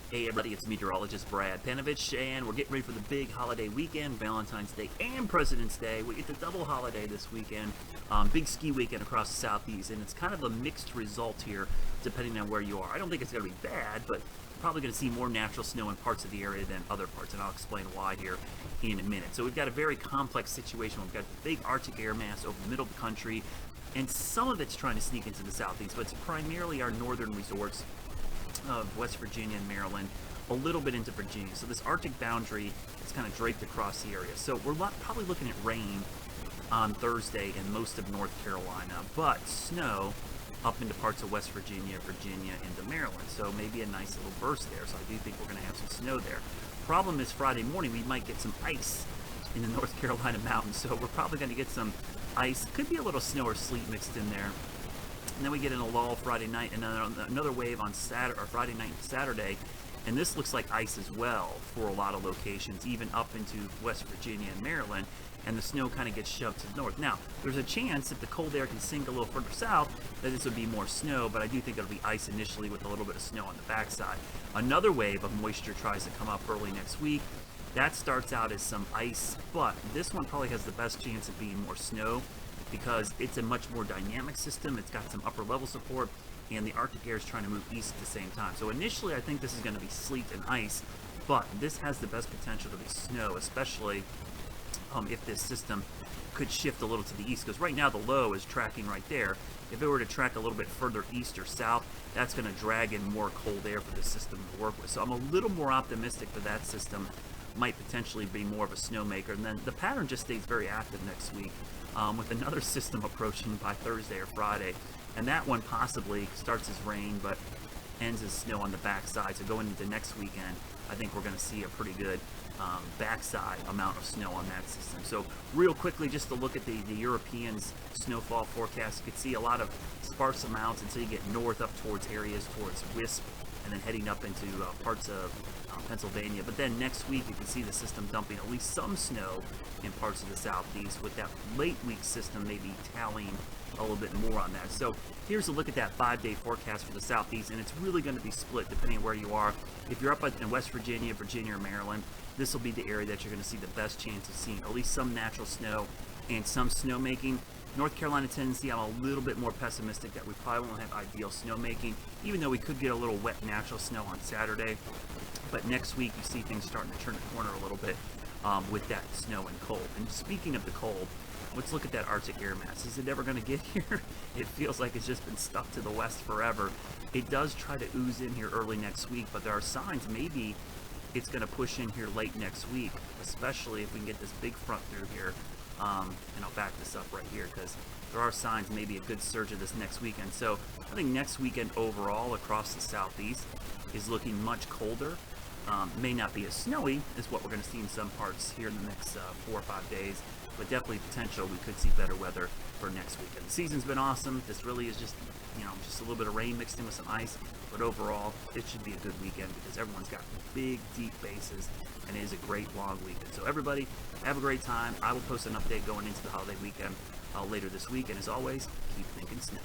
Hey everybody, it's meteorologist Brad Panovich, and we're getting ready for the big holiday weekend, Valentine's Day and President's Day. We get the double holiday this weekend, big ski weekend across the southeast, and it's kind of a mixed result here depending on where you are. I don't think it's going to be bad, but probably going to see more natural snow in parts of the area than other parts, and I'll explain why here in a minute. So we've got a very complex situation. We've got the big Arctic air mass over the middle of the country, and some of it's trying to sneak into the southeast, but it's primarily our northern resorts of West Virginia and Maryland, a little bit into Virginia. So this Arctic boundary is kind of draped across the area. So we're probably looking at rain on Thursday in most of North Carolina, but snow up into parts of West Virginia, into Maryland. So maybe a nice little burst there. So I do think we're going to have some snow there. Problem is Friday morning we might get some ice in the North Carolina mountains. So we're probably going to get some ice. Could be a little snow or sleet mixed in there. And then we get in a lull Friday night, and then another wave on Friday night and Saturday, and this looks like ice as well for a lot of locations, even up into West Virginia and Maryland, and the snow kind of gets shoved to the north. Now, there's a chance if the cold air can sink a little further south that this would be more snow, but I do think it'll be ice initially with a little bit of snow on the backside. Another wave of moisture tries to come up early next week. That starts out as some ice, but this one probably has the best chance of being more snow, because it's a much more dynamic system. It's got some upper level support, and the Arctic air is trying to move east at the same time. So initially I think this is going to be sleet and ice, but this has the best potential to be snow, especially if this system could shift a little to the east, because right now the low is tracking right there. If it were to track a little bit further east or south, that's going to drag in more cold air for the system to work with. So I'm a little more optimistic for that system might potentially be more of a snowmaker. And then the pattern just stays very active next week, with another system approaching by Thursday or Friday, and that one possibly starts as rain but ends as snow on the backside. So going into next weekend, I think we're going to see a pretty good backside amount of snow on that system. So real quickly, just to look at the Europeans' snowfall forecast, you can see a lot of sparse amounts until you get north up towards areas towards Wisp, and then heading up into parts of Pennsylvania. But then next week you can see the system dumping at least some snow in parts of the southeast, with that late week system maybe tallying a little bit more on that. So here's a look at that 5-day forecast for the southeast, and it's really going to be split depending on where you are. If you're up in West Virginia, or Maryland, this will be the area that you're going to see the best chance of seeing at least some natural snow and some snowmaking. North Carolina, Tennessee, I'm a little bit more pessimistic that we probably won't have ideal snowmaking, even though we could get a little wet natural snow on Saturday. But next week you see things starting to turn the corner a little bit with that snow and cold. And speaking of the cold, let's look at that Arctic air mass. Is it ever going to get here? It feels like it's just been stuck to the west forever. It does try to ooze in here early next week, but there are signs maybe it's going to push in here late next week, especially if we can get this big front through here. And I'll back this up right here, because there are signs maybe a good surge of this next weekend. So I think next weekend overall across the southeast is looking much colder. May not be as snowy as what we're going to see in some parts here in the next 4 or 5 days, but definitely potential we could see better weather for next weekend. The season's been awesome. This really is just a little bit of rain mixed in with some ice, but overall it should be a good weekend because everyone's got big deep bases, and it is a great long weekend. So everybody have a great time. I will post an update going into the holiday weekend later this week, and as always, keep thinking snow.